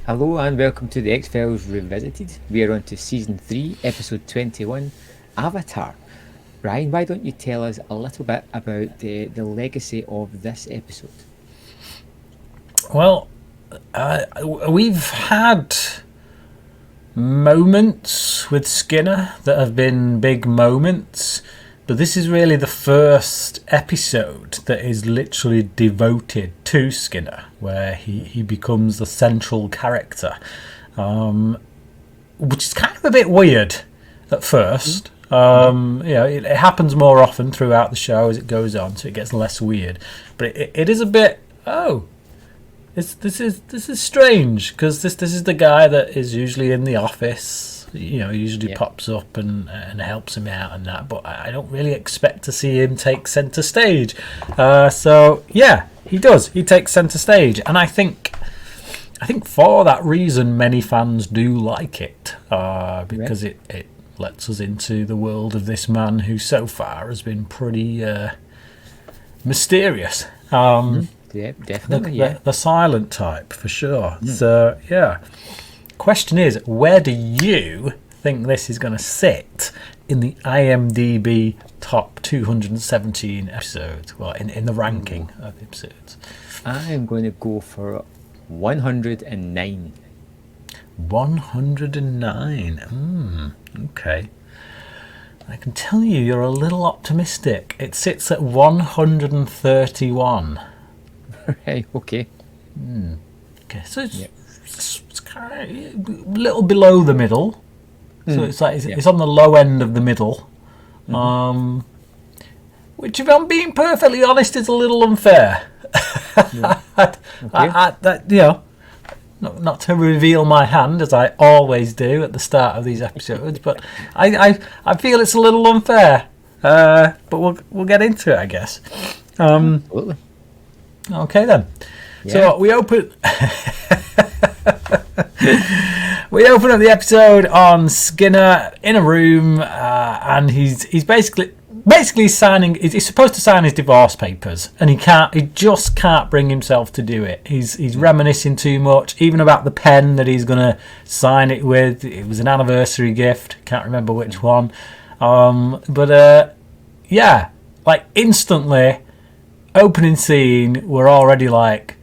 Hello and welcome to the X-Files Revisited. We are on to Season 3, Episode 21, Avatar. Ryan, why don't you tell us a little bit about the legacy of this episode? Well, we've had moments with Skinner that have been big moments, but this is really the first episode that is literally devoted to Skinner, where he becomes the central character, which is kind of a bit weird at first. It happens more often throughout the show as it goes on, so it gets less weird. But it is a bit, this is strange, because this is the guy that is usually in the office. Usually pops up and helps him out and that. But I don't really expect to see him take centre stage. He does. He takes centre stage, and I think for that reason, many fans do like it, because it lets us into the world of this man who so far has been pretty mysterious. Yeah, definitely. The silent type, for sure. So, question is, where do you think this is going to sit in the IMDb top 217 episodes? Well, in the ranking of episodes. I am going to go for 109. 109. Okay. I can tell you're a little optimistic. It sits at 131. Right, okay. Okay, so it's kind of a little below the middle. So it's on the low end of the middle. Which, if I'm being perfectly honest, is a little unfair. Not to reveal my hand, as I always do at the start of these episodes, but I feel it's a little unfair. But we'll get into it, I guess. Absolutely. Okay then. Yeah. So we open up the episode on Skinner in a room, and he's basically signing. He's supposed to sign his divorce papers, and he just can't bring himself to do it. He's reminiscing too much, even about the pen that he's gonna sign it with. It was an anniversary gift. Can't remember which one. Like instantly, opening scene, we're already like,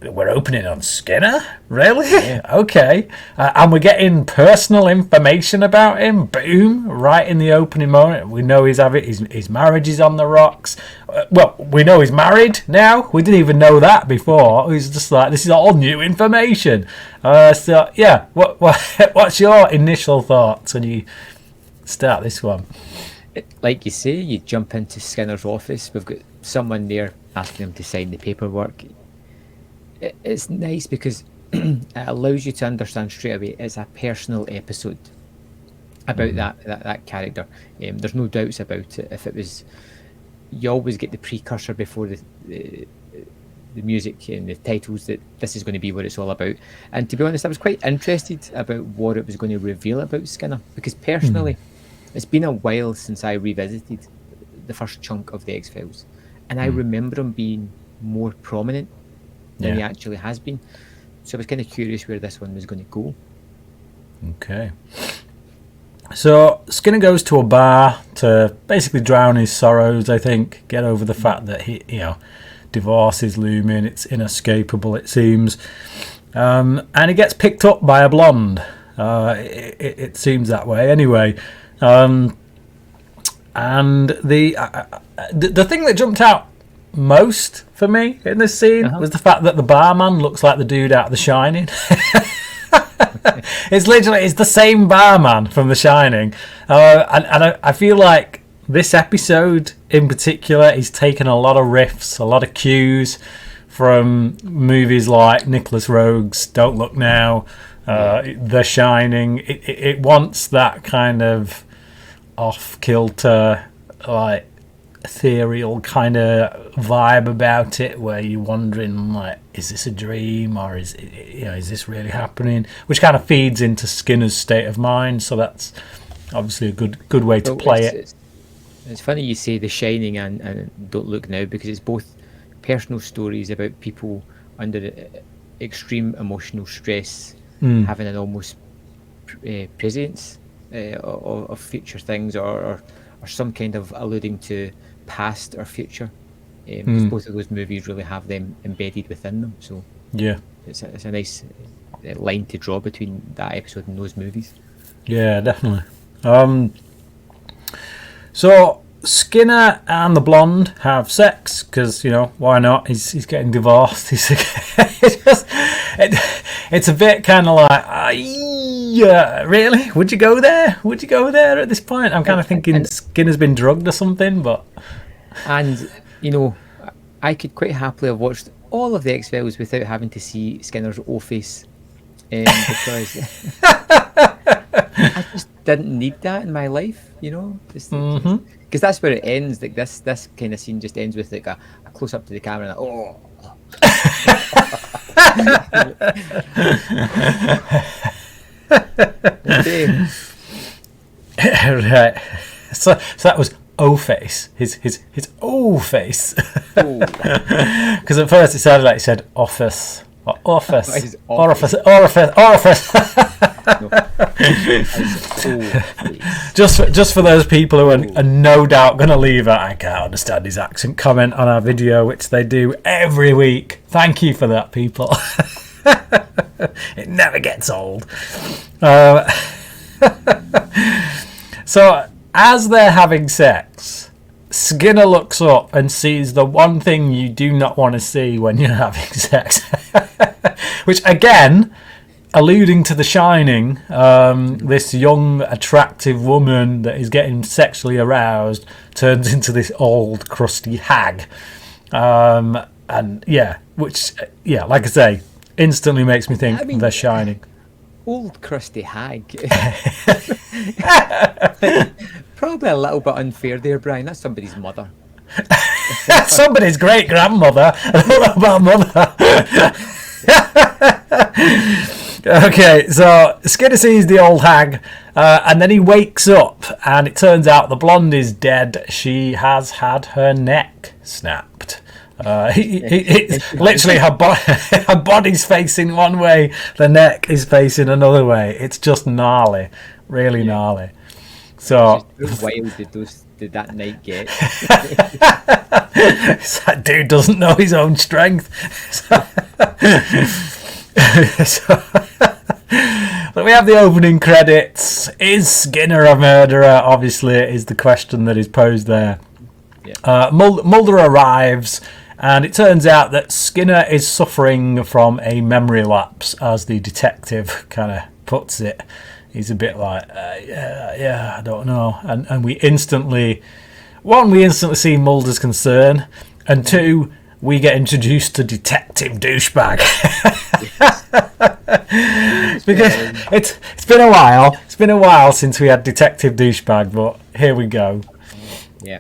we're opening on Skinner? Really? Yeah. Okay. And we're getting personal information about him. Boom. Right in the opening moment. We know his marriage is on the rocks. We know he's married now. We didn't even know that before. He's just like, this is all new information. What's your initial thoughts when you start this one? Like you say, you jump into Skinner's office. We've got someone there asking him to sign the paperwork. It's nice because it allows you to understand straight away it's a personal episode about that character. There's no doubts about it. If it was, you always get the precursor before the music and the titles that this is going to be what it's all about. And to be honest, I was quite interested about what it was going to reveal about Skinner, because personally, it's been a while since I revisited the first chunk of the X-Files, and I remember him being more prominent than he actually has been. So I was kind of curious where this one was going to go. Okay. So Skinner goes to a bar to basically drown his sorrows, I think, get over the fact that divorce is looming, it's inescapable, it seems. And he gets picked up by a blonde. It seems that way anyway. And the thing that jumped out most for me in this scene was the fact that the barman looks like the dude out of The Shining. It's the same barman from The Shining, and I feel like this episode in particular is taking a lot of riffs, a lot of cues from movies like Nicholas Roeg's Don't Look Now, The Shining. It wants that kind of off-kilter, like ethereal kind of vibe about it, where you're wondering, like, is this a dream, or is this really happening? Which kind of feeds into Skinner's state of mind. So that's obviously a good way to play it. It's funny you say The Shining and Don't Look Now, because it's both personal stories about people under extreme emotional stress having an almost presence of future things, or some kind of alluding to past or future. Because both of those movies really have them embedded within them. So Yeah. it's a nice line to draw between that episode and those movies. Yeah, definitely. So Skinner and the blonde have sex because, you know, why not? He's getting divorced. It's a bit kind of like, yeah, really? Would you go there? Would you go there at this point? I'm kind of thinking Skinner's been drugged or something, but... And, you know, I could quite happily have watched all of the X-Files without having to see Skinner's O-face. Because I just didn't need that in my life, you know? Because that's where it ends. Like this kind of scene just ends with like a close up to the camera and oh. Okay. Right. So that was O-face. His O-face. Because at first it sounded like he said office. Or orifice. Orifice. Just for those people who are no doubt going to leave I can't understand his accent comment on our video, which they do every week. Thank you for that, people. It never gets old. So as they're having sex, Skinner looks up and sees the one thing you do not want to see when you're having sex. Which, again, alluding to The Shining, this young, attractive woman that is getting sexually aroused turns into this old, crusty hag. And, yeah, which, yeah, like I say, instantly makes me think The Shining. Old, crusty hag. Probably a little bit unfair there, Brian. That's somebody's mother. Somebody's great grandmother. I don't know about mother. Okay, so Skinner sees the old hag, and then he wakes up, and it turns out the blonde is dead. She has had her neck snapped. Literally, her body's facing one way, the neck is facing another way. It's just gnarly, really gnarly. So how wild did that night get? That dude doesn't know his own strength. So we have the opening credits. Is Skinner a murderer? Obviously, is the question that is posed there. Yeah. Mulder arrives, and it turns out that Skinner is suffering from a memory lapse, as the detective kind of puts it. He's a bit like, I don't know. And we instantly see Mulder's concern, and two, we get introduced to Detective Douchebag. Because it's been a while. It's been a while since we had Detective Douchebag, but here we go. Yeah.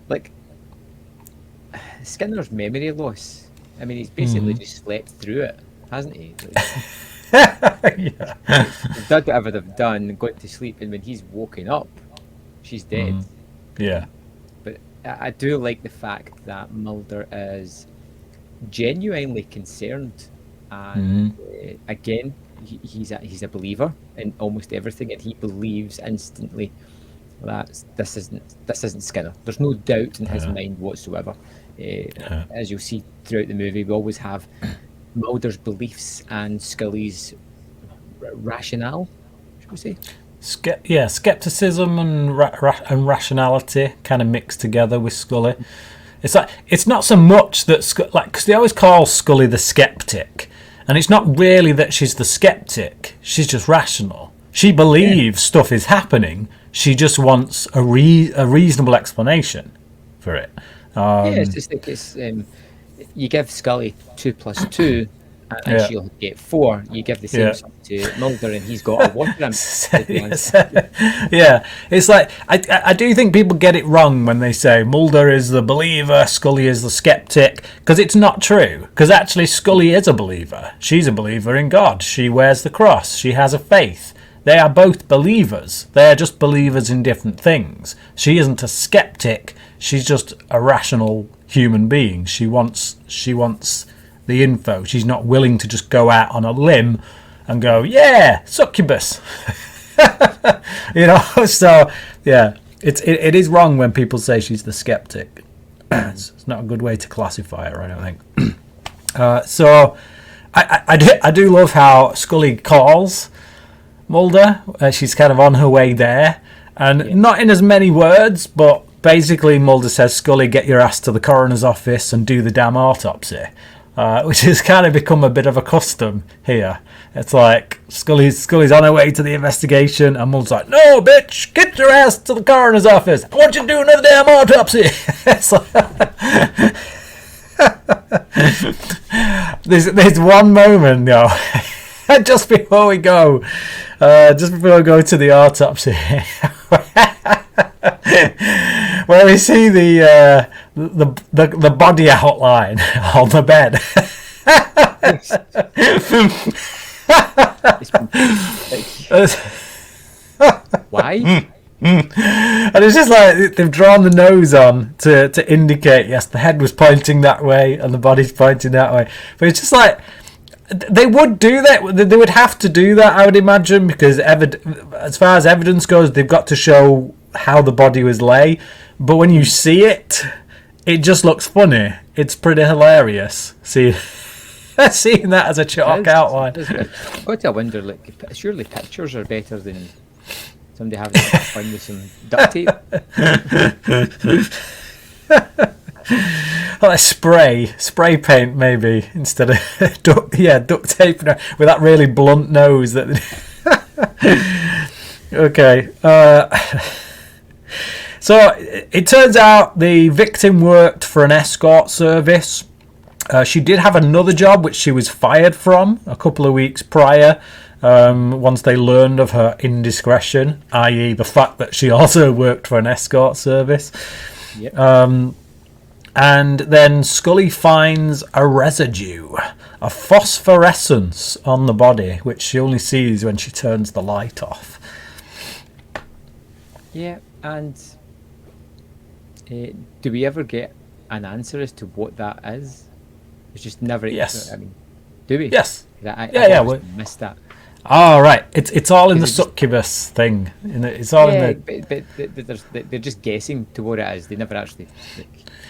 Like Skinner's memory loss. I mean, he's basically just slept through it, hasn't he? Yeah. They've done whatever they've done, gone to sleep, and when he's woken up, she's dead. Yeah. But I do like the fact that Mulder is genuinely concerned, and again, he's a believer in almost everything, and he believes instantly that this isn't Skinner. There's no doubt in his mind whatsoever. As you'll see throughout the movie, we always have Mulder's beliefs and Scully's rationale, should we say? Skepticism and rationality kind of mixed together with Scully. It's like, it's not so much that because they always call Scully the skeptic, and it's not really that she's the skeptic. She's just rational. She believes stuff is happening. She just wants a reasonable explanation for it. It's just like you give Scully 2 + 2, and she'll get 4. You give the same stuff to Mulder, and he's got a water Yeah, it's like I do think people get it wrong when they say Mulder is the believer, Scully is the skeptic, because it's not true. Because actually, Scully is a believer. She's a believer in God. She wears the cross. She has a faith. They are both believers. They are just believers in different things. She isn't a skeptic. She's just a rational human being. She wants the info. She's not willing to just go out on a limb and go, yeah, succubus. So yeah, it is wrong when people say she's the skeptic. It's not a good way to classify her, I don't think. So I do love how Scully calls Mulder. She's kind of on her way there, and not in as many words, but basically Mulder says, Scully, get your ass to the coroner's office and do the damn autopsy, which has kind of become a bit of a custom here. It's like Scully's on her way to the investigation, and Mulder's like, no, bitch, get your ass to the coroner's office. I want you to do another damn autopsy. It's like... there's one moment, just before we go to the autopsy, where we see the body outline on the bed. Why? And it's just like they've drawn the nose on to indicate, yes, the head was pointing that way and the body's pointing that way. But it's just like they would do that. They would have to do that, I would imagine, because as far as evidence goes, they've got to show how the body was lay. But when you see it, it just looks funny. It's pretty hilarious. Seeing that as a chalk outline. I wonder, like, surely pictures are better than somebody having to find with some duct tape. Like spray paint maybe, instead of duct tape with that really blunt nose. That okay. So it turns out the victim worked for an escort service. She did have another job which she was fired from a couple of weeks prior. Once they learned of her indiscretion, i.e. the fact that she also worked for an escort service. Yep. And then Scully finds a residue, a phosphorescence on the body, which she only sees when she turns the light off. Yeah, and do we ever get an answer as to what that is? It's just never... Yes. I mean, do we? Yes. I missed that. Oh, right. It's all in the succubus thing. It's all in the... But they're just guessing to what it is. They never actually...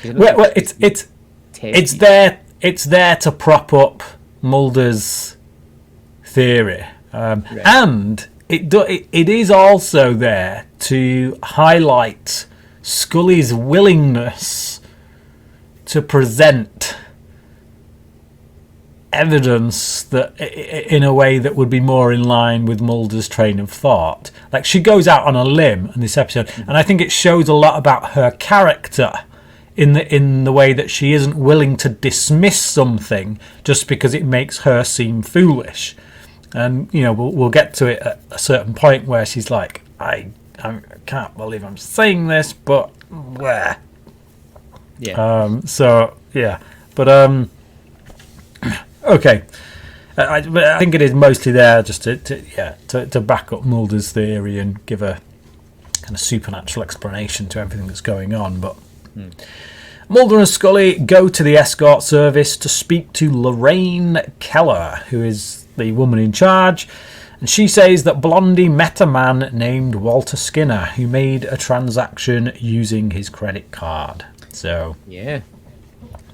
Well, it's there to prop up Mulder's theory, right. And it is also there to highlight Scully's willingness to present evidence that in a way that would be more in line with Mulder's train of thought. Like, she goes out on a limb in this episode, and I think it shows a lot about her character in the way that she isn't willing to dismiss something just because it makes her seem foolish. And we'll get to it at a certain point where she's like, I can't believe I'm saying this, but bleh. Yeah. Okay. I think it is mostly there just to back up Mulder's theory and give a kind of supernatural explanation to everything that's going on. But Mulder and Scully go to the escort service to speak to Lorraine Keller, who is the woman in charge, and she says that Blondie met a man named Walter Skinner who made a transaction using his credit card. So yeah.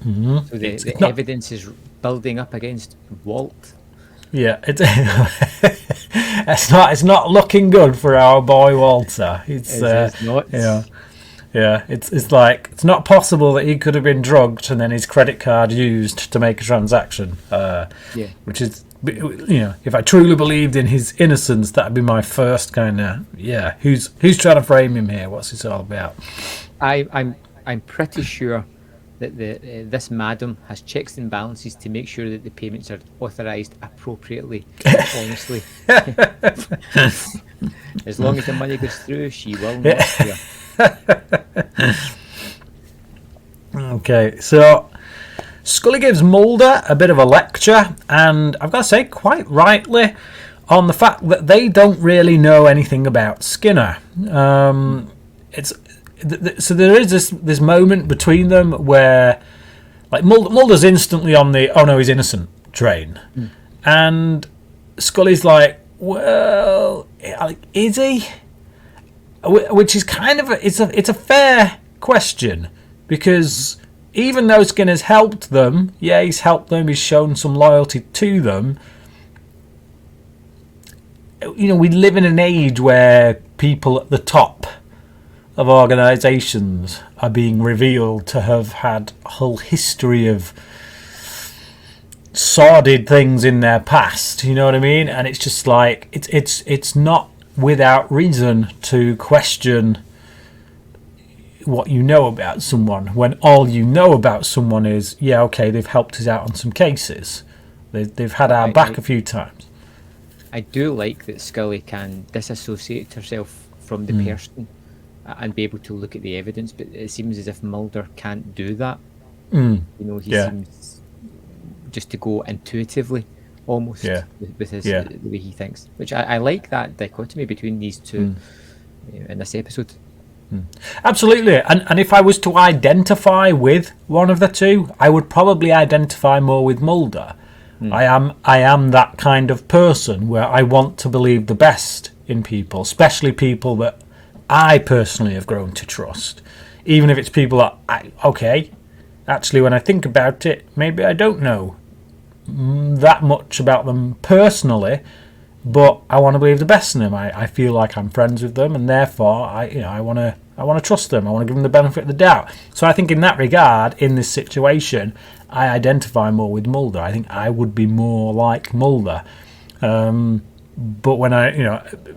Mm-hmm. So the evidence is building up against Walt. Yeah, it's not looking good for our boy Walter. It's not. Yeah, it's like it's not possible that he could have been drugged and then his credit card used to make a transaction. Which is, if I truly believed in his innocence, that'd be my first kind of who's trying to frame him here? What's this all about? I'm pretty sure that this madam has checks and balances to make sure that the payments are authorised appropriately. Honestly, as long as the money goes through, she will not clear. Okay, so Scully gives Mulder a bit of a lecture, and I've got to say, quite rightly, on the fact that they don't really know anything about Skinner. So there is this moment between them where, like, Mulder's instantly on the "oh no, he's innocent" train, and Scully's like, "Well, is he?" Which is kind of it's a fair question, because even though Skinner's helped them, he's helped them, he's shown some loyalty to them. You know, we live in an age where people at the top of organisations are being revealed to have had a whole history of sordid things in their past. You know what I mean? And it's just like it's not without reason to question what you know about someone when all you know about someone is they've helped us out on some cases, they've had our back a few times. I do like that Scully can disassociate herself from the person and be able to look at the evidence, but it seems as if Mulder can't do that. You know, he seems just to go intuitively almost with his the way he thinks, which I like that dichotomy between these two in this episode. Absolutely, and if I was to identify with one of the two, I would probably identify more with Mulder. I am that kind of person where I want to believe the best in people, especially people that I personally have grown to trust, even if it's people that actually when I think about it, maybe I don't know that much about them personally, but I want to believe the best in them. I feel like I'm friends with them, and therefore I want to trust them. I want to give them the benefit of the doubt. So I think in that regard, in this situation, I identify more with Mulder. I think I would be more like Mulder. But when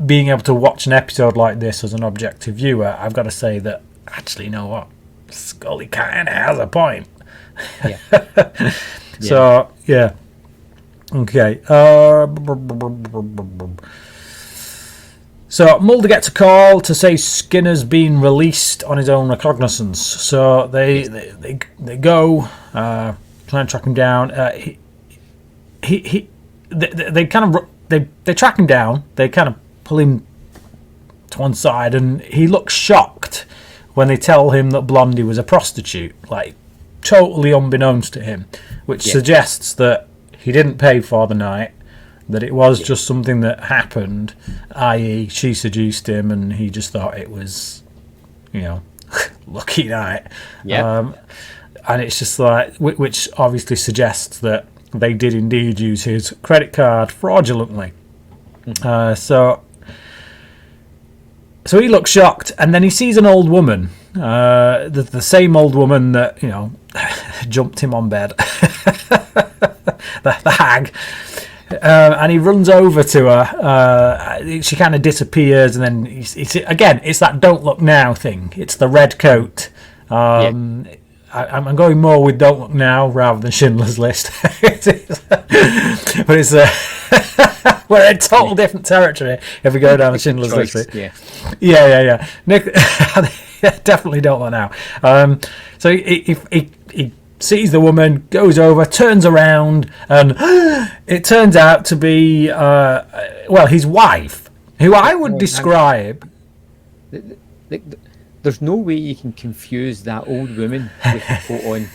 being able to watch an episode like this as an objective viewer, I've got to say that actually, you know what, Scully kind of has a point. Yeah. So okay. So Mulder gets a call to say Skinner's been released on his own recognizance. So they go try and track him down. They track him down. They kind of pull him to one side, and he looks shocked when they tell him that Blondie was a prostitute, like totally unbeknownst to him, which suggests that he didn't pay for the night, that it was just something that happened, i.e. she seduced him and he just thought it was, lucky night. And it's just like, which obviously suggests that they did indeed use his credit card fraudulently. So he looks shocked, and then he sees an old woman, the same old woman that jumped him on bed, the hag, and he runs over to her. She kind of disappears, and then it's that "don't look now" thing. It's the red coat. I'm going more with "Don't Look Now" rather than Schindler's List. But it's we're in total different territory if we go down the Schindler's List. Yeah. Nick, definitely "Don't Look Now." So he sees the woman, goes over, turns around, and it turns out to be his wife, who I would describe. There's no way you can confuse that old woman with the coat on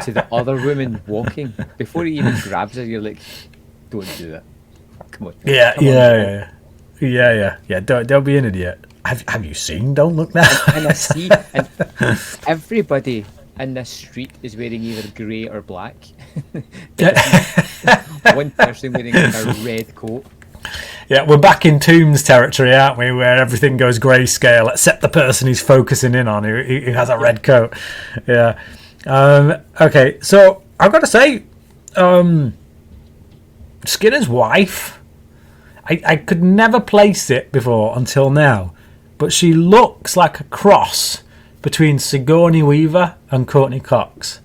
to the other woman walking. Before he even grabs her, you're like, don't do that. Come on. Yeah. Don't be an idiot. Have you seen "Don't Look Now"? And I see, and everybody in this street is wearing either grey or black. One person wearing a red coat. Yeah, we're back in Tombs territory, aren't we? Where everything goes grayscale, except the person he's focusing in on, who has a red coat. Yeah. Okay, so I've got to say, Skinner's wife, I could never place it before until now, but she looks like a cross between Sigourney Weaver and Courtney Cox.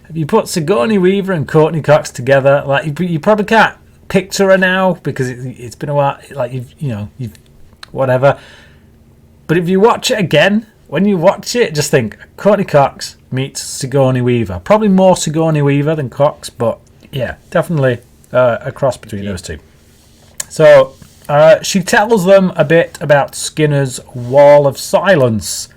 If you put Sigourney Weaver and Courtney Cox together, like you probably can't picture her now because it's been a while, like you've whatever. But if you watch it again, when you watch it, just think Courtney Cox meets Sigourney Weaver. Probably more Sigourney Weaver than Cox, but yeah, definitely a cross between those two. So she tells them a bit about Skinner's wall of silence.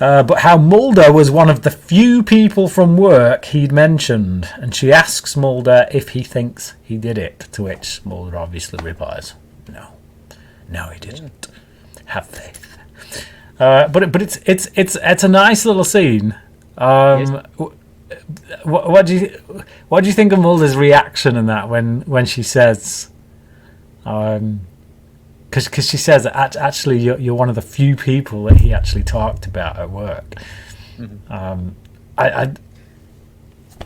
But how Mulder was one of the few people from work he'd mentioned, and she asks Mulder if he thinks he did it, to which Mulder obviously replies, no, he didn't. Have faith. But it's a nice little scene. Yes. What do you think of Mulder's reaction in that when she says, because she says that actually you're one of the few people that he actually talked about at work. Mm-hmm.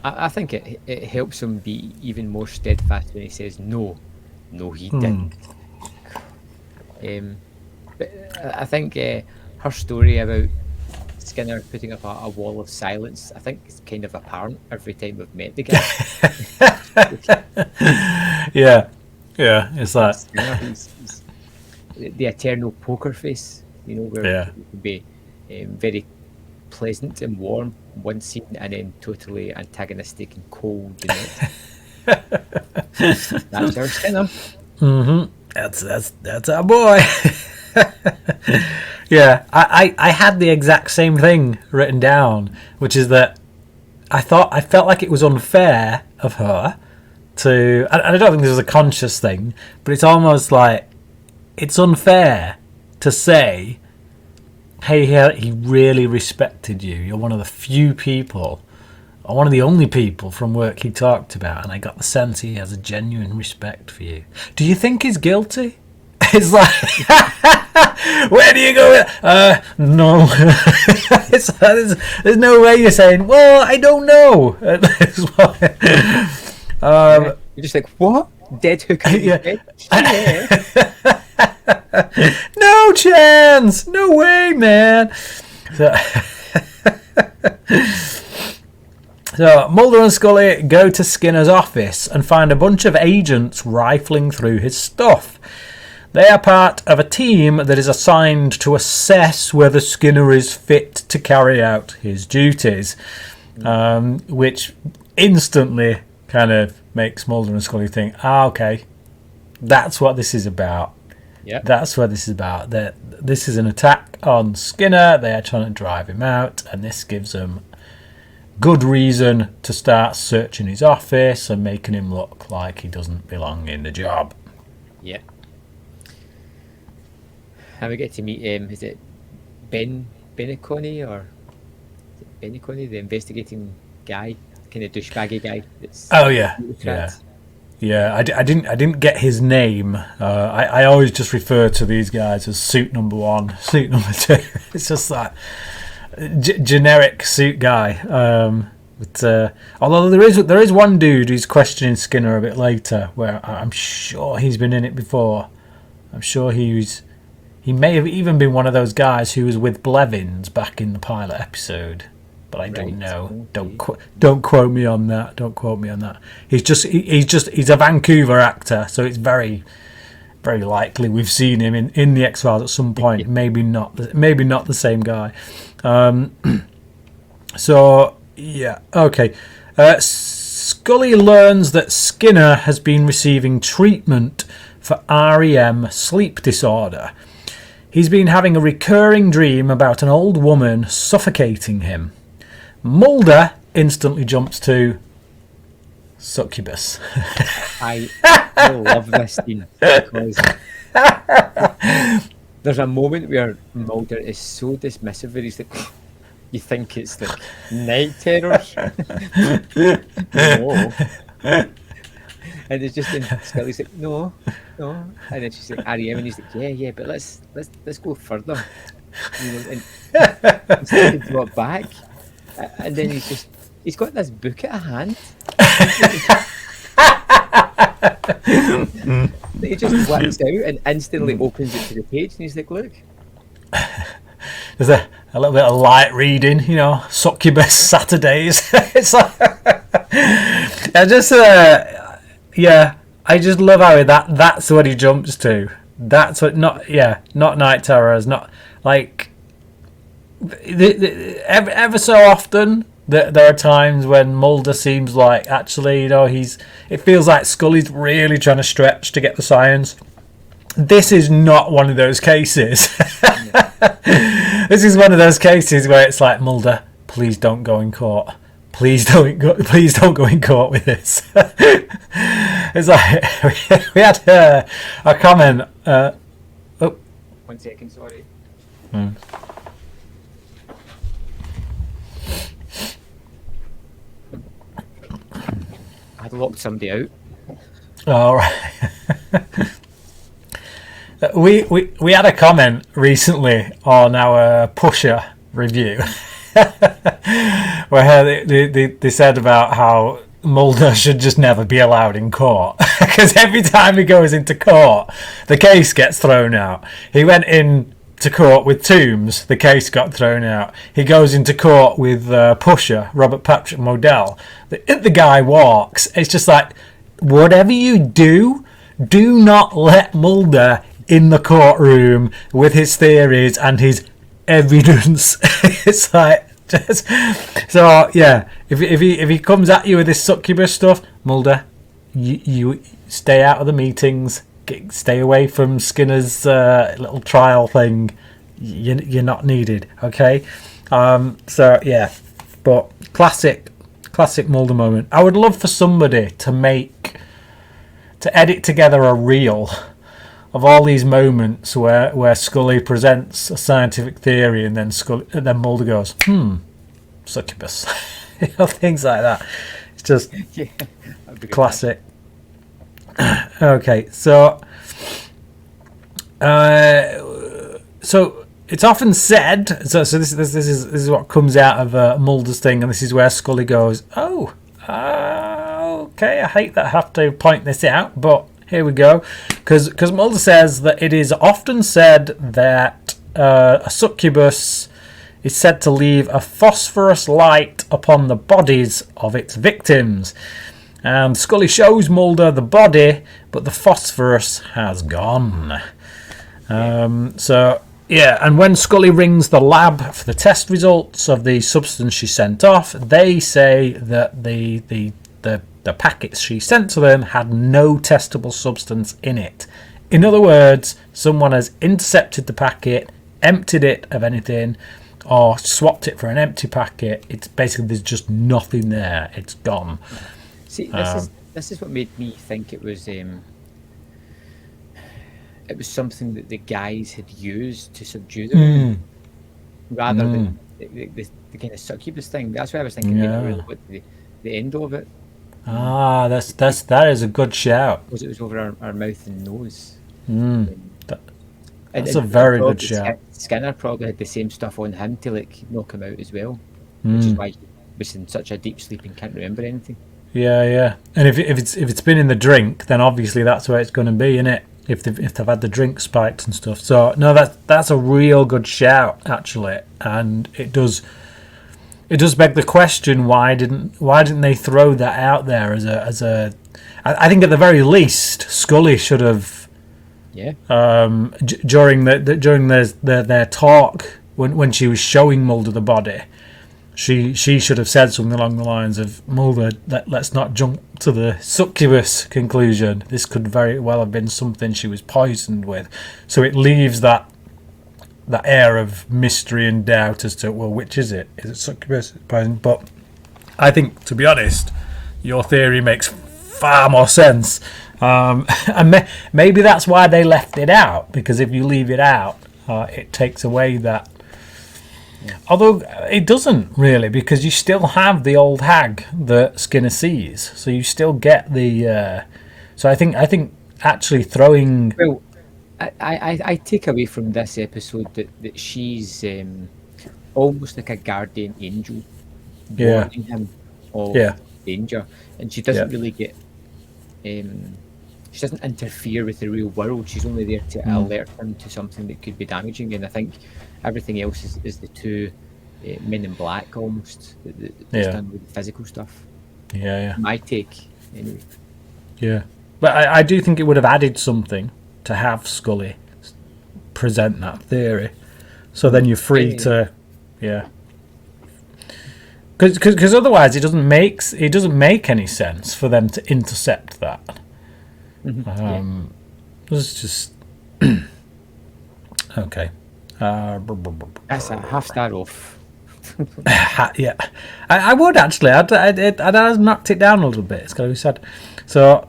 I think it helps him be even more steadfast when he says no, he didn't. But I think her story about Skinner putting up a wall of silence, I think it's kind of apparent every time we've met the guy. yeah, it's that. Skinner, he's the eternal poker face, where it can be very pleasant and warm one scene and then totally antagonistic and cold the next. That's our Skinner. Mm-hmm. That's our boy. Yeah, I had the exact same thing written down, which is that I felt like it was unfair of her to, and I don't think this was a conscious thing, but it's almost like it's unfair to say, hey, he really respected you. You're one of the few people, or one of the only people from work he talked about, and I got the sense he has a genuine respect for you. Do you think he's guilty? It's like, where do you go with no. There's no way you're saying, well, I don't know. You're just like, what? Dead hook? Yeah. No chance! No way, man! So Mulder and Scully go to Skinner's office and find a bunch of agents rifling through his stuff. They are part of a team that is assigned to assess whether Skinner is fit to carry out his duties, which instantly kind of makes Mulder and Scully think, okay, that's what this is about. Yeah. That's what this is about. This is an attack on Skinner. They are trying to drive him out, and this gives them good reason to start searching his office and making him look like he doesn't belong in the job. Yeah. And we get to meet is it Benniconi, or is it Benniconi, the investigating guy, kind of douchebaggy guy. Oh yeah. I didn't get his name. I always just refer to these guys as suit number one, suit number two. It's just that generic suit guy. But although there is one dude who's questioning Skinner a bit later, where I'm sure he's been in it before. I'm sure he may have even been one of those guys who was with Blevins back in the pilot episode. But I don't know. Okay. Don't quote me on that. Don't quote me on that. He's a Vancouver actor, so it's very, very likely we've seen him in the X-Files at some point. Maybe not the same guy. So yeah, okay. Scully learns that Skinner has been receiving treatment for REM sleep disorder. He's been having a recurring dream about an old woman suffocating him. Mulder instantly jumps to succubus. I love this scene because there's a moment where Mulder is so dismissive where he's like, you think it's like night terrors? No. And it's just in Scully's like, no. And then she's like, REM, and he's like, yeah, but let's go further. And instead he brought back. And then he's got this book at hand. He just whips out and instantly opens it to the page, and he's like, look. There's a little bit of light reading, succubus Saturdays. It's like, I just love how that's what he jumps to. That's what, not night terrors, not like, ever so often there are times when Mulder seems like actually, it feels like Scully's really trying to stretch to get the science. This is not one of those cases. This is one of those cases where it's like, Mulder, please don't go in court. Please don't go in court with this. It's like we had a comment. 1 second, sorry. I'd locked somebody out. All right. We had a comment recently on our Pusher review where they said about how Mulder should just never be allowed in court because every time he goes into court, the case gets thrown out. He went into court with Toombs, the case got thrown out. He goes into court with Pusher, Robert Patrick Modell. The guy walks. It's just like, whatever you do not let Mulder in the courtroom with his theories and his evidence. It's like, just, so yeah. If he comes at you with this succubus stuff, Mulder, you stay out of the meetings. Stay away from Skinner's little trial thing. You're not needed. Okay. So yeah, but classic Mulder moment. I would love for somebody to edit together a reel of all these moments where Scully presents a scientific theory and then Mulder goes, succubus. Things like that. It's just classic. Okay, so it's often said. So this is what comes out of Mulder's thing, and this is where Scully goes, "Oh, okay. I hate that I have to point this out, but here we go." Because Mulder says that it is often said that a succubus is said to leave a phosphorus light upon the bodies of its victims. And Scully shows Mulder the body, but the phosphorus has gone. So, yeah, and when Scully rings the lab for the test results of the substance she sent off, they say that the packets she sent to them had no testable substance in it. In other words, someone has intercepted the packet, emptied it of anything, or swapped it for an empty packet. It's basically, there's just nothing there. It's gone. See, this is what made me think it was something that the guys had used to subdue them, rather than the kind of succubus thing. That's why I was thinking, what the end of it. That is a good shout. Was it was over our mouth and nose? That's a very good shout. Skinner probably had the same stuff on him to knock him out as well, which is why he was in such a deep sleep and can't remember anything. Yeah. And if it's been in the drink, then obviously that's where it's going to be, isn't it? If they've had the drink spiked and stuff. So no, that's a real good shout actually, and it does beg the question, why didn't they throw that out there as a I think at the very least Scully should have during their talk when she was showing Mulder the body, she should have said something along the lines of, Mulder, let's not jump to the succubus conclusion. This could very well have been something she was poisoned with. So it leaves that air of mystery and doubt as to, well, which is it? Is it succubus? Poison? But I think, to be honest, your theory makes far more sense. And maybe that's why they left it out, because if you leave it out, it takes away that. Yeah. Although it doesn't really, because you still have the old hag that Skinner sees, so you still get the. So I think actually throwing. Well, I take away from this episode that she's almost like a guardian angel, warning him of danger, and she doesn't really get. She doesn't interfere with the real world. She's only there to alert him to something that could be damaging, and I think everything else is the two men in black almost that's done with the physical stuff. My take, anyway. Yeah, but I do think it would have added something to have Scully present that theory, so then you're free to, Because otherwise it doesn't make any sense for them to intercept that. It's just okay. That's a half star off. Yeah, I would actually. I'd knocked it down a little bit. It's got to be said. So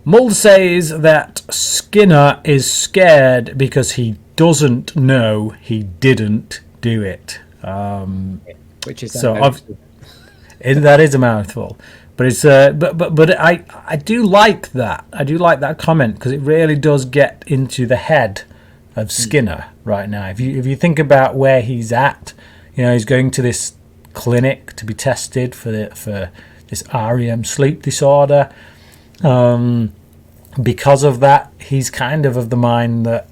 Mulder says that Skinner is scared because he doesn't know he didn't do it. Which is So that is a mouthful, but it's but I do like that. I do like that comment because it really does get into the head of Skinner right now. If you think about where he's at, he's going to this clinic to be tested for this REM sleep disorder. Because of that, he's kind of the mind that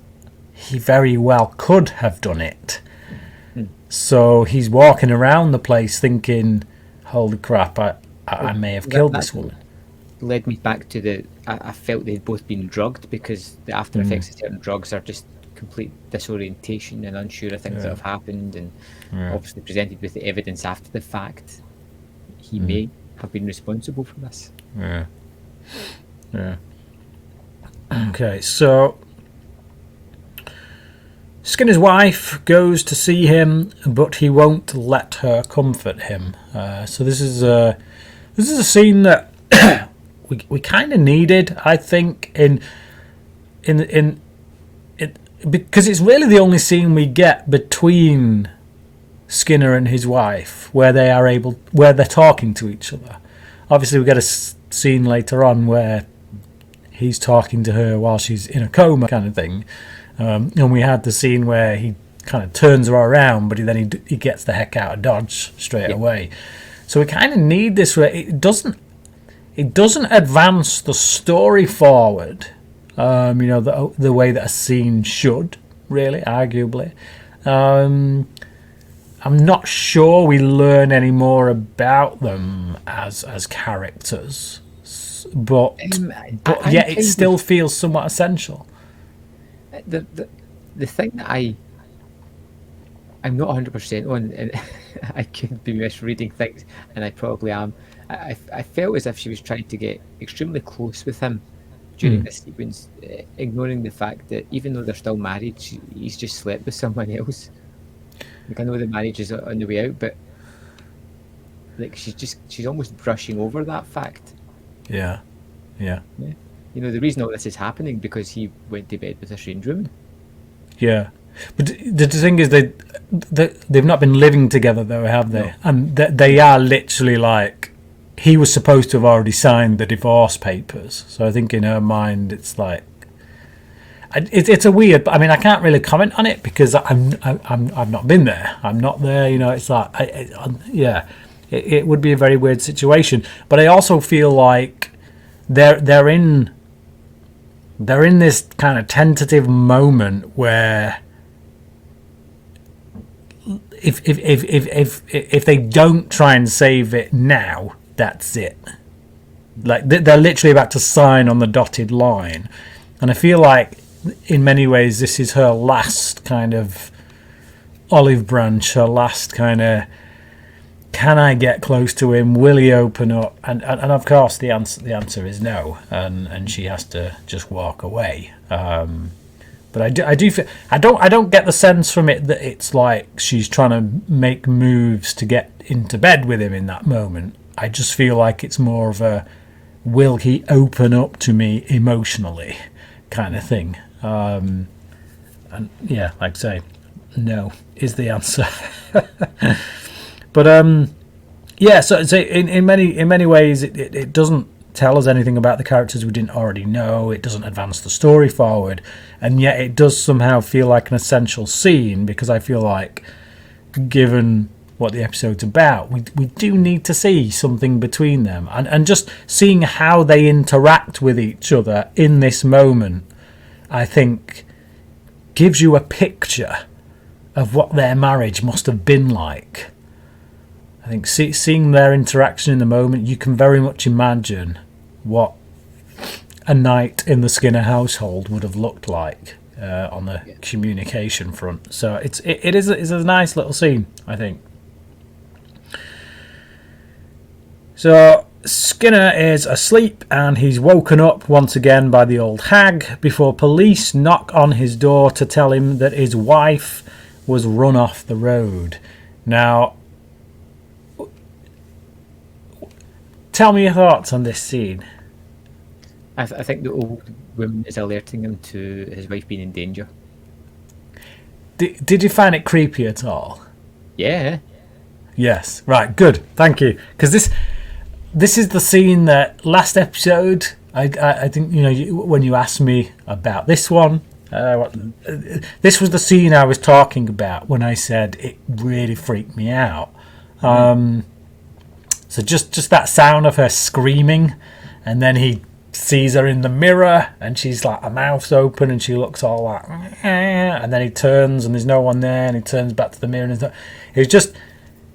he very well could have done it. So he's walking around the place thinking, holy crap, I may have killed this woman. Led me back to I felt they'd both been drugged, because the after effects of certain drugs are just complete disorientation and unsure of things that have happened, and obviously presented with the evidence after the fact. He may have been responsible for this. Yeah. Okay, so Skinner's wife goes to see him, but he won't let her comfort him. So this is a scene that we kind of needed, I think, in because it's really the only scene we get between Skinner and his wife where they're talking to each other. Obviously, we get a scene later on where he's talking to her while she's in a coma, kind of thing. And we had the scene where he kind of turns her around, but then he gets the heck out of Dodge straight away. So we kind of need this. It doesn't advance the story forward, the way that a scene should, really, arguably. I'm not sure we learn any more about them as characters, but yet it still feels somewhat essential. The thing that I'm not 100% on, and I could be misreading things, and I probably am. I felt as if she was trying to get extremely close with him during this sequence, ignoring the fact that even though they're still married, he's just slept with someone else. Like, I know the marriage is on the way out, but like she's almost brushing over that fact. Yeah. The reason all this is happening because he went to bed with a strange woman. Yeah, but the thing is, they've not been living together though, have they? No. And they are literally like, he was supposed to have already signed the divorce papers. So I think in her mind, it's like, it's a weird. I mean, I can't really comment on it because I've not been there. I'm not there. It's like, it would be a very weird situation. But I also feel like they're in this kind of tentative moment where if they don't try and save it now, that's it. Like, they're literally about to sign on the dotted line, and I feel like in many ways this is her last kind of olive branch, her last kind of, can I get close to him? Will he open up? And of course the answer is no, and she has to just walk away. But I do feel, I don't get the sense from it that it's like she's trying to make moves to get into bed with him in that moment. I just feel like it's more of a, will he open up to me emotionally kind of thing. And yeah, like I say, no is the answer. But yeah, so in many ways it doesn't tell us anything about the characters we didn't already know. It doesn't advance the story forward, and yet it does somehow feel like an essential scene, because I feel like, given what the episode's about, we do need to see something between them, and just seeing how they interact with each other in this moment, I think, gives you a picture of what their marriage must have been like. I think seeing their interaction in the moment, you can very much imagine what a night in the Skinner household would have looked like on the communication front. So it is a nice little scene, I think. So Skinner is asleep and he's woken up once again by the old hag before police knock on his door to tell him that his wife was run off the road. Now, tell me your thoughts on this scene. I think the old woman is alerting him to his wife being in danger. Did you find it creepy at all? Yeah. Yes. Right. Good. Thank you. Because this is the scene that last episode, I think, when you asked me about this one, this was the scene I was talking about when I said it really freaked me out. So just that sound of her screaming, and then he sees her in the mirror and she's like, her mouth's open and she looks all like, and then he turns and there's no one there and he turns back to the mirror and it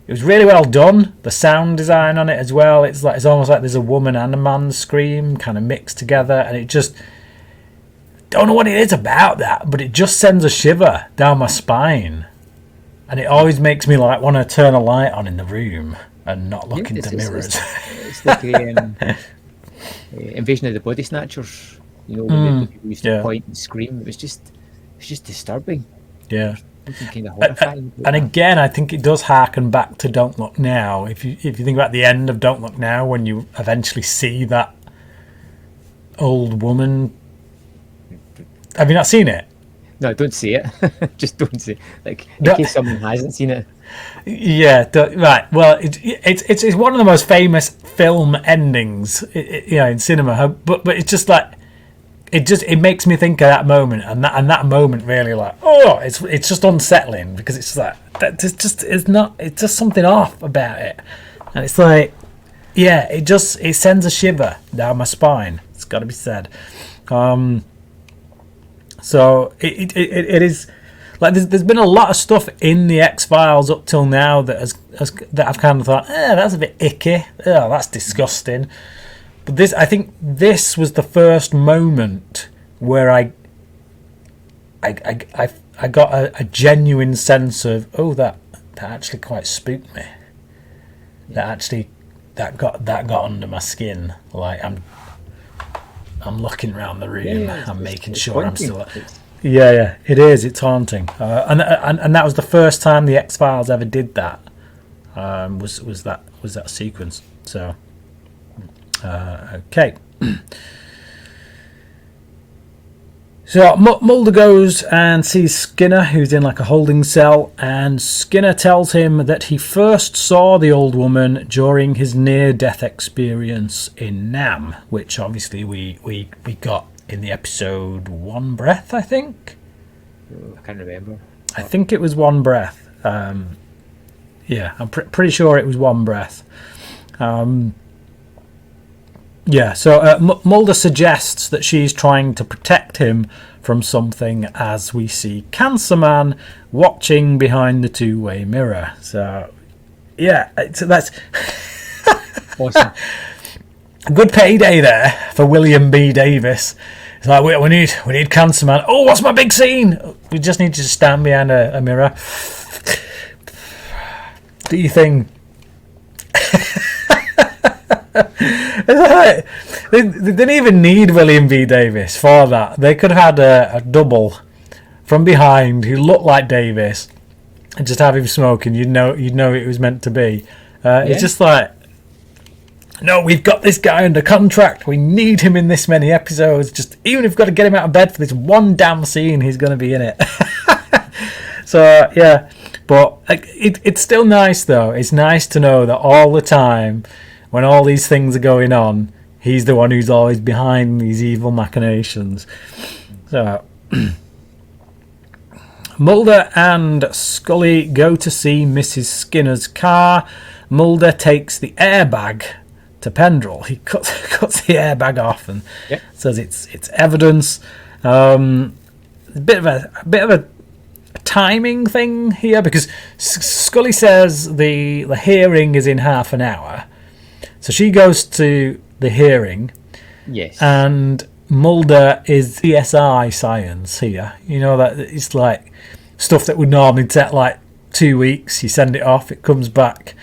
was really well done. The sound design on it as well, it's almost like there's a woman and a man's scream kind of mixed together, and it just, don't know what it is about that, but it just sends a shiver down my spine, and it always makes me like want to turn a light on in the room and not look into mirrors. It's like Invasion of the Body Snatchers, when the people used to point and scream. It's just disturbing. Yeah. Kind of horrifying. And again, I think it does harken back to Don't Look Now. If you think about the end of Don't Look Now, when you eventually see that old woman. Have you not seen it? No, don't see it. Just don't see it. Like, in case someone hasn't seen it. Yeah, right. Well, it's one of the most famous film endings, in cinema. But it's just like it makes me think of that moment, and that moment really like, it's just unsettling, because it's like it's just something off about it, and it's like, it sends a shiver down my spine. It's got to be said. So it is. Like there's been a lot of stuff in the X-Files up till now that I've kind of thought, that's a bit icky. Oh, that's disgusting. But I think this was the first moment where I got a genuine sense of, that actually quite spooked me. That got under my skin. Like I'm looking around the room. I'm making sure I'm still. Yeah, it is. It's haunting, and that was the first time the X-Files ever did that. Was that sequence? So, okay. So Mulder goes and sees Skinner, who's in like a holding cell, and Skinner tells him that he first saw the old woman during his near-death experience in Nam, which obviously we got in the episode One Breath, I think. I can't remember. I think it was One Breath. I'm pretty sure it was One Breath. So Mulder suggests that she's trying to protect him from something, as we see Cancer Man watching behind the two-way mirror. So, that's awesome. A good payday there for William B. Davis. It's like, we need Cancer Man. Oh, what's my big scene? We just need to stand behind a mirror. Do you think? They didn't even need William B. Davis for that. They could have had a double from behind who looked like Davis and just have him smoking. You'd know it was meant to be. It's just like, no, we've got this guy under contract. We need him in this many episodes. Just even if we've got to get him out of bed for this one damn scene, he's going to be in it. So but it's still nice though. It's nice to know that all the time, when all these things are going on, he's the one who's always behind these evil machinations. So Mulder and Scully go to see Mrs. Skinner's car. Mulder takes the airbag to Pendrell. He cuts the airbag off and says it's evidence. A bit of a timing thing here, because Scully says the hearing is in half an hour. So she goes to the hearing. Yes. And Mulder is CSI science here. You know, that it's like stuff that would normally take like 2 weeks. You send it off, it comes back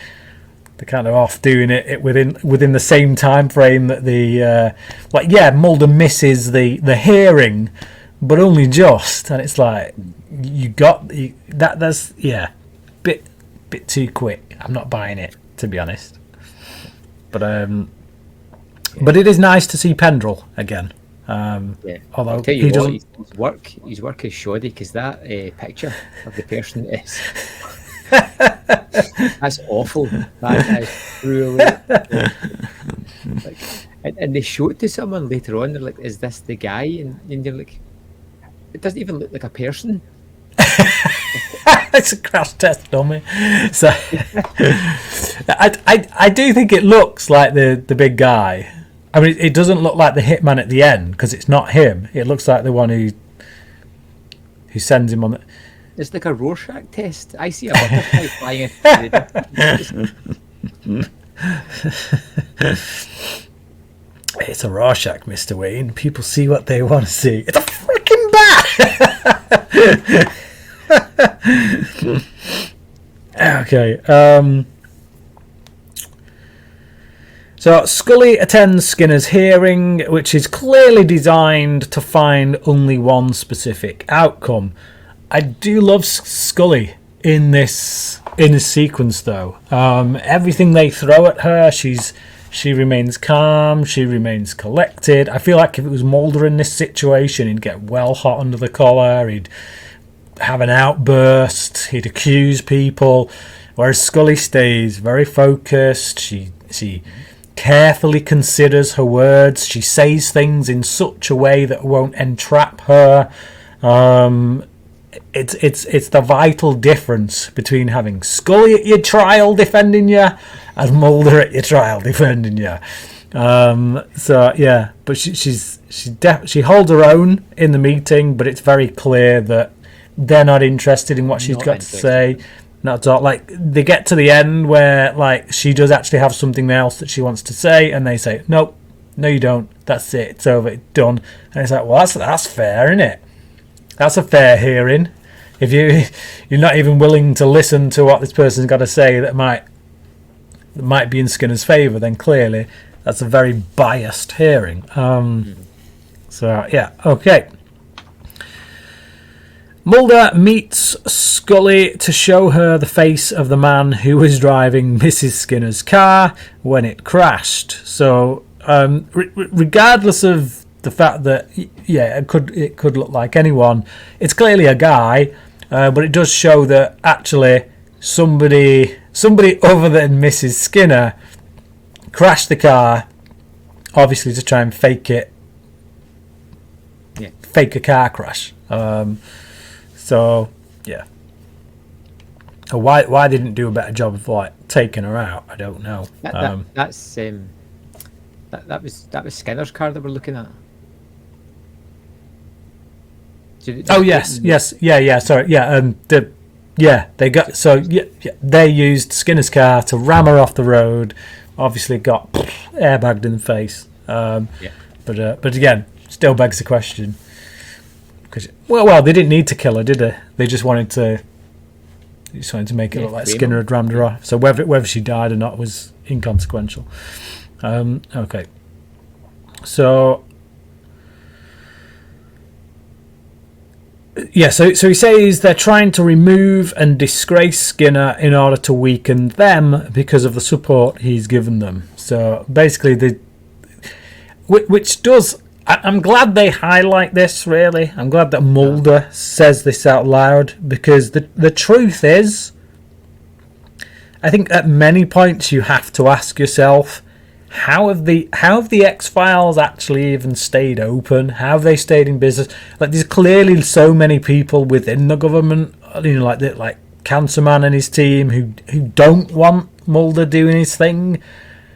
they're kind of off doing it within the same time frame that the Mulder misses the hearing, but only just, and it's like that's bit too quick. I'm not buying it, to be honest. But it is nice to see Pendrell again. Although I'll tell you what, his work is shoddy, because that picture of the person is that's awful. That is truly like, and they show it to someone later on. They're like, "Is this the guy?" And you're like, "It doesn't even look like a person." It's a crash test dummy. So I do think it looks like the big guy. I mean, it doesn't look like the hitman at the end, because it's not him. It looks like the one who sends him on the... It's like a Rorschach test. I see a butterfly flying into the It's a Rorschach, Mr. Wayne. People see what they want to see. It's a freaking bat! Okay. So Scully attends Skinner's hearing, which is clearly designed to find only one specific outcome. I do love Scully in this sequence, though. Everything they throw at her, she remains calm, she remains collected. I feel like if it was Mulder in this situation, he'd get well hot under the collar, he'd have an outburst, he'd accuse people, whereas Scully stays very focused. She carefully considers her words. She says things in such a way that won't entrap her. It's the vital difference between having Scully at your trial defending you and Mulder at your trial defending you. So yeah, but she holds her own in the meeting, but it's very clear that they're not interested in what she's got to say. Not at all. Like, they get to the end where, like, she does actually have something else that she wants to say, and they say, nope, no you don't, that's it, it's over, it's done. And it's like, well, that's fair, isn't it? That's a fair hearing. If you're not even willing to listen to what this person's got to say that might be in Skinner's favour, then clearly that's a very biased hearing. So yeah, okay. Mulder meets Scully to show her the face of the man who was driving Mrs. Skinner's car when it crashed. So, regardless of the fact that, yeah, it could look like anyone, it's clearly a guy, but it does show that actually somebody other than Mrs. Skinner crashed the car, obviously to try and fake a car crash. So yeah, why they didn't do a better job of like taking her out, I don't know. That was Skinner's car that we're looking at. They used Skinner's car to ram her off the road. Obviously got airbagged in the face. But again, still begs the question. Well, they didn't need to kill her, did they? They just wanted to make it look like Skinner had rammed her off. So whether she died or not was inconsequential. Okay. So yeah, so he says they're trying to remove and disgrace Skinner in order to weaken them because of the support he's given them. So basically, which does. I'm glad they highlight this, really. I'm glad that Mulder says this out loud, because the truth is, I think at many points you have to ask yourself, how have the X-Files actually even stayed open? How have they stayed in business? Like, there's clearly so many people within the government, like Cancerman and his team, who don't want Mulder doing his thing.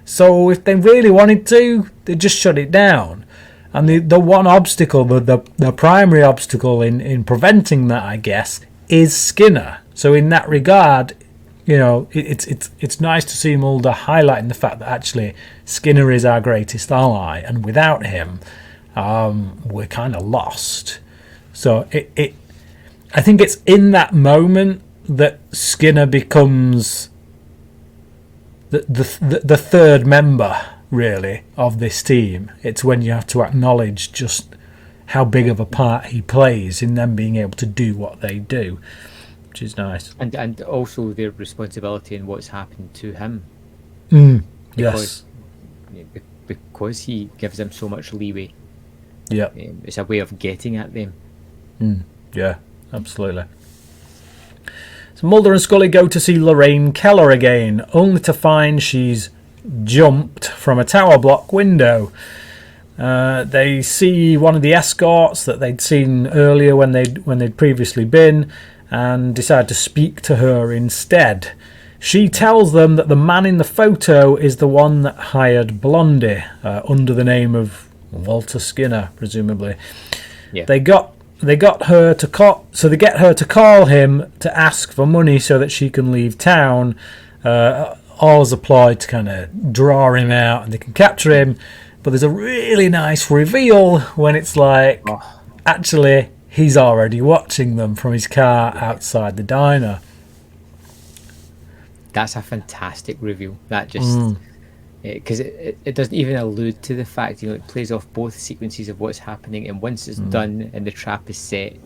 So if they really wanted to, they'd just shut it down. And the one obstacle, the primary obstacle in preventing that, I guess, is Skinner. So in that regard, you know, it's nice to see Mulder highlighting the fact that actually Skinner is our greatest ally, and without him, we're kind of lost. So I think it's in that moment that Skinner becomes the third member really of this team. It's when you have to acknowledge just how big of a part he plays in them being able to do what they do, which is nice. And also their responsibility in what's happened to him. Yes. Because he gives them so much leeway. Yeah. It's a way of getting at them. Yeah, absolutely. So Mulder and Scully go to see Lorraine Keller again, only to find she's jumped from a tower block window. They see one of the escorts that they'd seen earlier when they'd previously been, and decide to speak to her instead. She tells them that the man in the photo is the one that hired Blondie, under the name of Walter Skinner, presumably. Yeah. They get her to call him to ask for money so that she can leave town. All as a ploy to kind of draw him out, and they can capture him. But there's a really nice reveal when it's like, actually, he's already watching them from his car outside the diner. That's a fantastic reveal. That just... Because it doesn't even allude to the fact, it plays off both sequences of what's happening, and once it's done and the trap is set,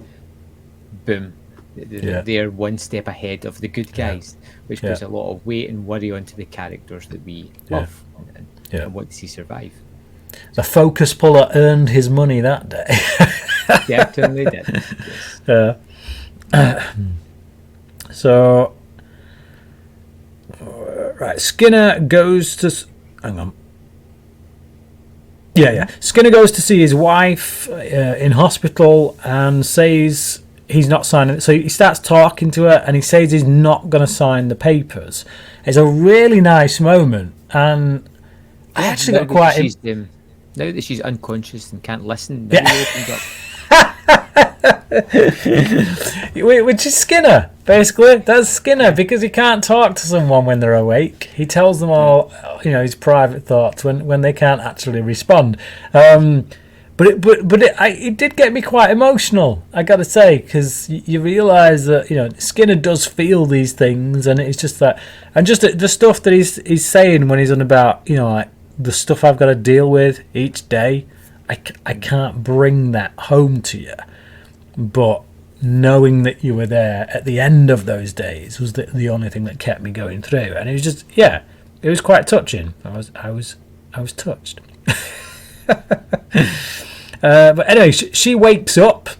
boom, they're one step ahead of the good guys, which puts a lot of weight and worry onto the characters that we love and want to see survive. The focus puller earned his money that day. Definitely did. Yes. So, right, Skinner goes to... Hang on. Yeah. Skinner goes to see his wife in hospital and says he's not signing it. So he starts talking to her and he says he's not going to sign the papers. It's a really nice moment, and I actually got quite... now that she's unconscious and can't listen, which is Skinner, basically. That's Skinner, because he can't talk to someone when they're awake. He tells them all, his private thoughts when they can't actually respond. But it did get me quite emotional, I got to say, because you realise that Skinner does feel these things, and it's just that, and just the stuff that he's saying when he's on about like the stuff I've got to deal with each day. I can't bring that home to you. But knowing that you were there at the end of those days was the only thing that kept me going through, and it was just it was quite touching. I was touched. But anyway, she wakes up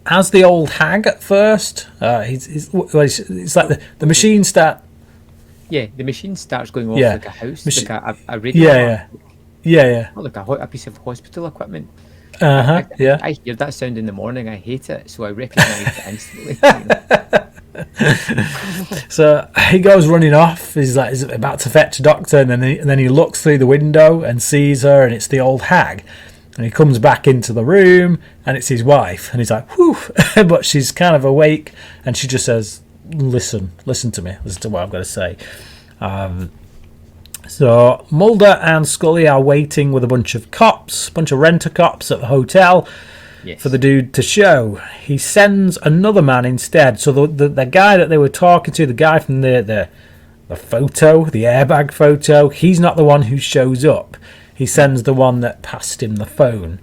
as the old hag at first. It's like the machine start. Yeah, the machine starts going off like a house, like a radio. Yeah. Not like a piece of hospital equipment. I hear that sound in the morning. I hate it, so I recognise it instantly. So he goes running off. He's about to fetch a doctor, and then he looks through the window and sees her, and it's the old hag. And he comes back into the room, and it's his wife, and he's like, "Whew!" But she's kind of awake, and she just says, "Listen to me. Listen to what I've got to say." So Mulder and Scully are waiting with a bunch of renter cops at the hotel for the dude to show. He sends another man instead. So the guy that they were talking to, the guy from the photo, the airbag photo, he's not the one who shows up. He sends the one that passed him the phone.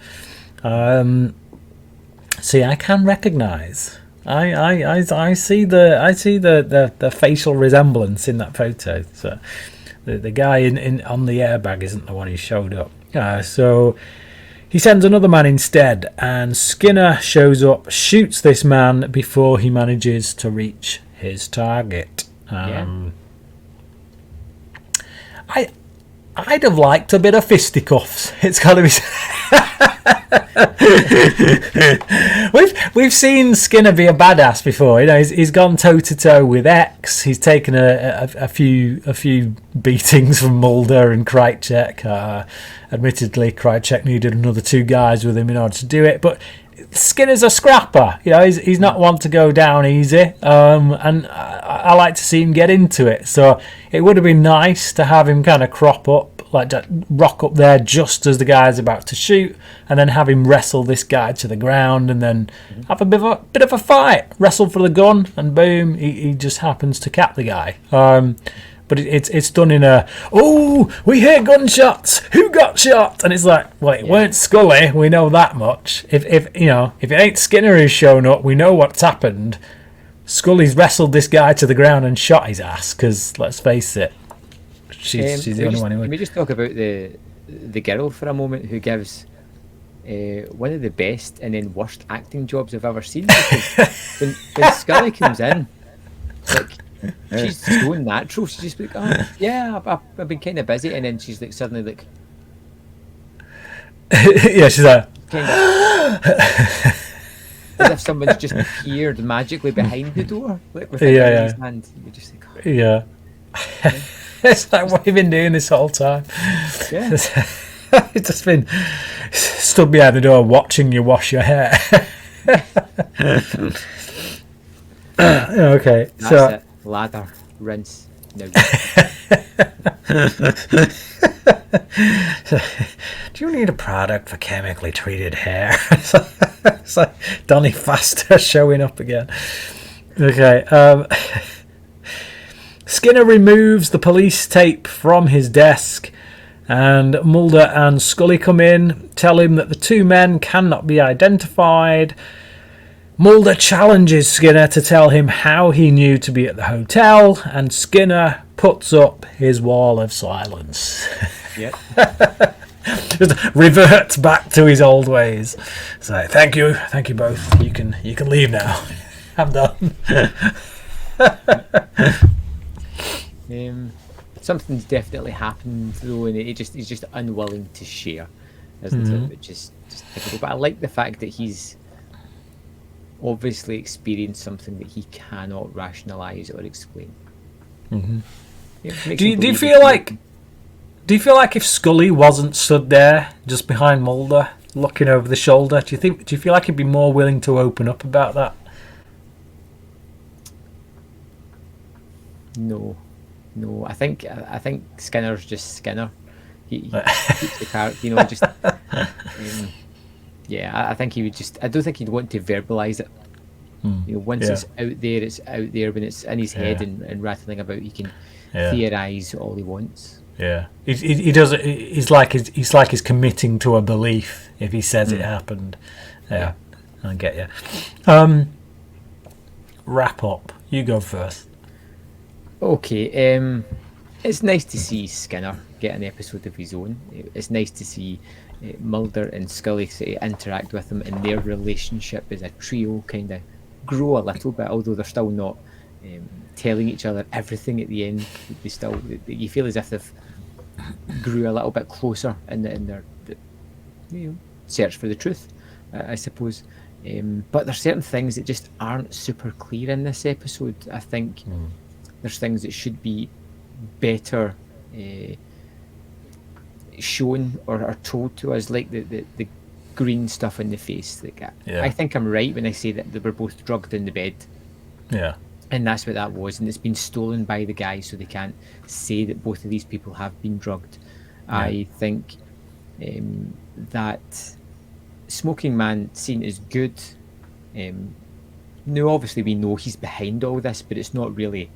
See, I can recognise. I see the facial resemblance in that photo. So the guy on the airbag isn't the one who showed up. So he sends another man instead, and Skinner shows up, shoots this man before he manages to reach his target. I'd have liked a bit of fisticuffs. It's got to be. We've seen Skinner be a badass before. He's gone toe to toe with X. He's taken a few beatings from Mulder and Krycek. Admittedly, Krycek needed another two guys with him in order to do it, but Skinner's a scrapper. He's not one to go down easy, and I like to see him get into it. So it would have been nice to have him kind of crop up, like rock up there just as the guy's about to shoot, and then have him wrestle this guy to the ground, and then have a bit of a fight, wrestle for the gun, and boom, he just happens to cap the guy. but it's done in a, oh, we hear gunshots, who got shot? And it's like, well, it weren't Scully, we know that much. If it ain't Skinner who's shown up, we know what's happened. Scully's wrestled this guy to the ground and shot his ass, because let's face it, she's the only one who would. Can we just talk about the girl for a moment, who gives one of the best and then worst acting jobs I've ever seen? Because when Scully comes in, like, she's so natural. She's just like, oh yeah, I've been kind of busy, and then she's like suddenly like, yeah, she's like, kind of as if someone's just appeared magically behind the door, like with a gun in his hand. You're just like, oh. Yeah. It's like, what have you been doing this whole time? Yeah. It's just been stood behind the door watching you wash your hair. Okay, That's so it. Lather, rinse. No. do you need a product for chemically treated hair? It's like Donny Faster showing up again. Okay. Skinner removes the police tape from his desk, and Mulder and Scully come in, tell him that the two men cannot be identified. Mulder challenges Skinner to tell him how he knew to be at the hotel, and Skinner puts up his wall of silence. Yep. Just reverts back to his old ways. So thank you both. You can leave now. I'm done. Something's definitely happened though, and he's just unwilling to share, isn't it? Which is just difficult. But I like the fact that he's obviously experienced something that he cannot rationalise or explain. Do you feel like if Scully wasn't stood there just behind Mulder, looking over the shoulder, do you feel like he'd be more willing to open up about that? No. I think Skinner's just Skinner. He keeps the character, just. I think he would just. I don't think he'd want to verbalise it. Once it's out there, it's out there. When it's in his head and rattling about, he can theorise all he wants. Yeah, he does. He's like he's committing to a belief if he says it happened. Yeah, I get you. Wrap up. You go first. Okay, it's nice to see Skinner get an episode of his own. It's nice to see Mulder and Scully sort of interact with him, and their relationship as a trio kind of grow a little bit, although they're still not telling each other everything at the end. You feel as if they've grew a little bit closer in their search for the truth, I suppose. But there's certain things that just aren't super clear in this episode. I think there's things that should be better shown or told to us, like the green stuff in the face. I think I'm right when I say that they were both drugged in the bed. Yeah. And that's what that was, and it's been stolen by the guy, so they can't say that both of these people have been drugged. Yeah. I think that Smoking Man scene is good. Now, obviously, we know he's behind all this, but it's not really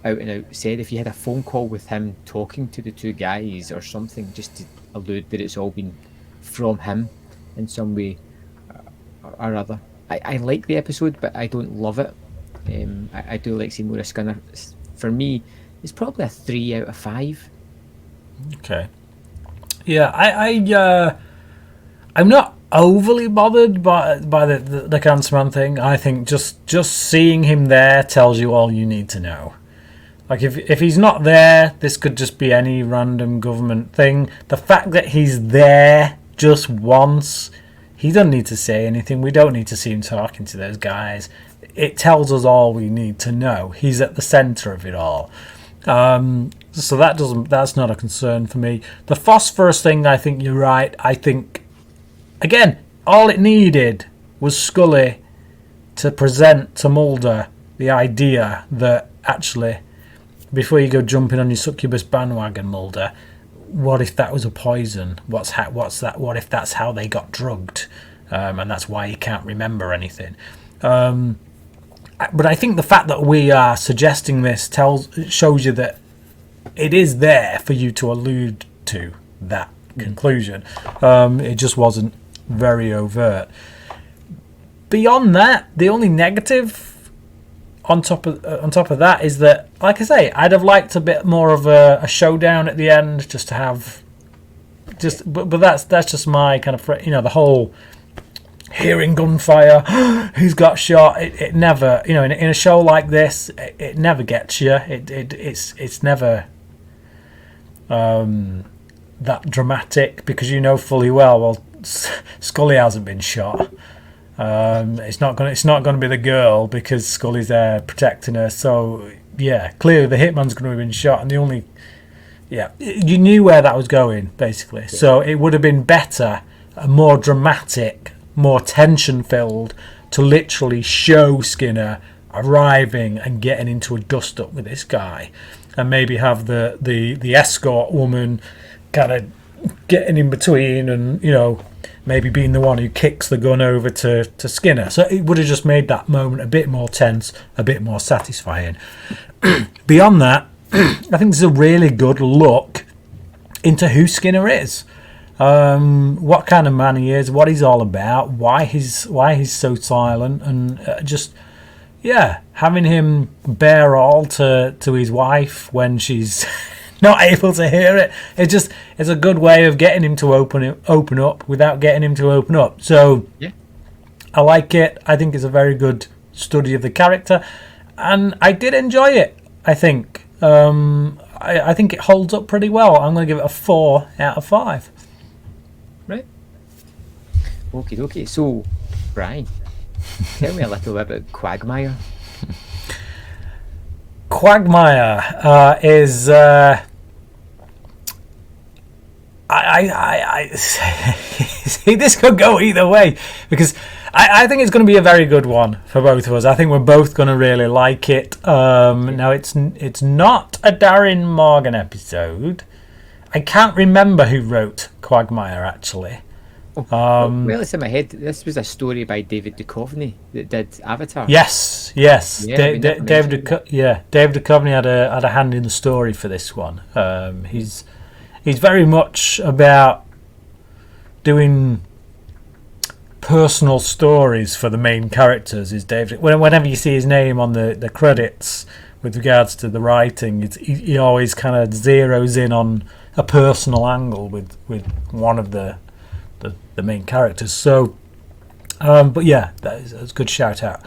out and out said. If you had a phone call with him talking to the two guys or something, just to allude that it's all been from him in some way or other. I like the episode, but I don't love it. I do like seeing more of Skinner. For me, it's probably a 3 out of 5. Okay. Yeah, I'm not overly bothered by the Cancerman thing. I think just seeing him there tells you all you need to know. Like if he's not there, this could just be any random government thing. The fact that he's there just once, he doesn't need to say anything. We don't need to see him talking to those guys. It tells us all we need to know. He's at the centre of it all. So that's not a concern for me. The phosphorus thing, I think you're right. I think, again, all it needed was Scully to present to Mulder the idea that actually, before you go jumping on your succubus bandwagon, Mulder, what if that was a poison? What's that? What if that's how they got drugged, and that's why he can't remember anything? But I think the fact that we are suggesting this shows you that it is there for you to allude to that conclusion. It just wasn't very overt. Beyond that, the only negative on top of that is that, like I say, I'd have liked a bit more of a showdown at the end, just to have, but that's just my kind of, the whole hearing gunfire, who's got shot. It never, in a show like this, it never gets you. It's never that dramatic, because you know fully well, Scully hasn't been shot. It's not going to be the girl, because Scully's there protecting her. So yeah, clearly the hitman's going to have been shot, and you knew where that was going, basically. Yeah. So it would have been better, more dramatic, more tension filled, to literally show Skinner arriving and getting into a dust up with this guy, and maybe have the escort woman kind of getting in between, and maybe being the one who kicks the gun over to Skinner. So it would have just made that moment a bit more tense, a bit more satisfying. Beyond that, I think this is a really good look into who Skinner is, what kind of man he is, what he's all about, why he's so silent, and having him bare all to his wife when she's not able to hear it. It's a good way of getting him to open up without getting him to open up. So yeah, I like it. I think it's a very good study of the character, and I did enjoy it. I think I think it holds up pretty well. I'm going to give it a 4 out of 5. Right. Okay. So, Brian, tell me a little bit about Quagmire. Quagmire is I see, this could go either way, because I think it's going to be a very good one for both of us. I think we're both going to really like it. Now it's not a Darren Morgan episode. I can't remember who wrote Quagmire, actually. Well, it's in my head. This was a story by David Duchovny that did Avatar. Yes. Yeah, David Duchovny had a hand in the story for this one. He's very much about doing personal stories for the main characters. Is David? Whenever you see his name on the credits with regards to the writing, he always kind of zeroes in on a personal angle with one of the main characters. So, but yeah, that's a good shout out.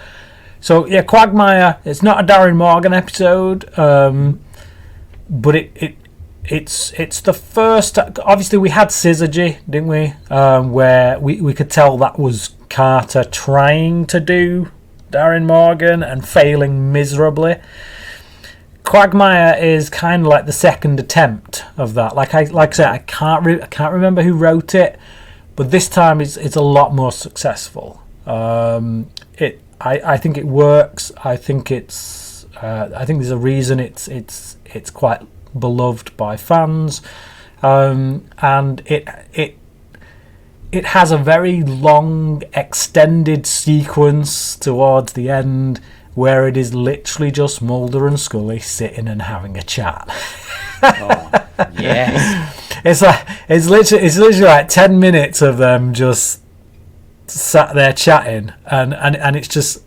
So yeah, Quagmire. It's not a Darren Morgan episode, but it's the first. Obviously, we had Syzygy, didn't we? Where we could tell that was Carter trying to do Darren Morgan and failing miserably. Quagmire is kind of like the second attempt of that. Like I said, I can't remember who wrote it, but this time it's a lot more successful. I think it works. I think there's a reason it's quite beloved by fans, and it has a very long extended sequence towards the end where it is literally just Mulder and Scully sitting and having a chat. Oh, yes. It's literally like 10 minutes of them just sat there chatting, and it's just,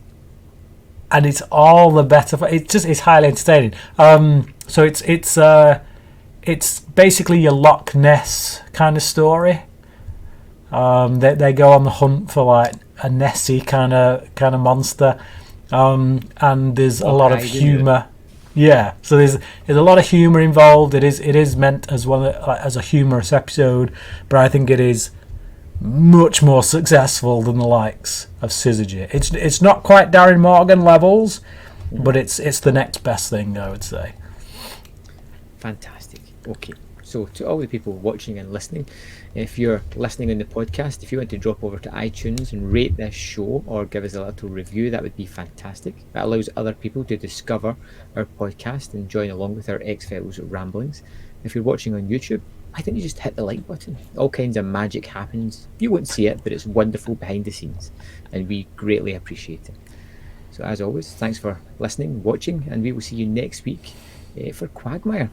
and it's all the better for it's highly entertaining. So it's basically your Loch Ness kind of story. They go on the hunt for like a Nessie kind of monster, and there's a lot of humour. Yeah, so there's a lot of humour involved. It is meant as well as a humorous episode, but I think it is much more successful than the likes of Syzygy. It's not quite Darren Morgan levels, but it's the next best thing, I would say. Fantastic. Okay, so to all the people watching and listening, if you're listening on the podcast, if you want to drop over to iTunes and rate this show or give us a little review, that would be fantastic. That allows other people to discover our podcast and join along with our X-Files ramblings. If you're watching on YouTube, why don't you just hit the like button? All kinds of magic happens. You won't see it, but it's wonderful behind the scenes, and we greatly appreciate it. So as always, thanks for listening, watching, and we will see you next week for Quagmire.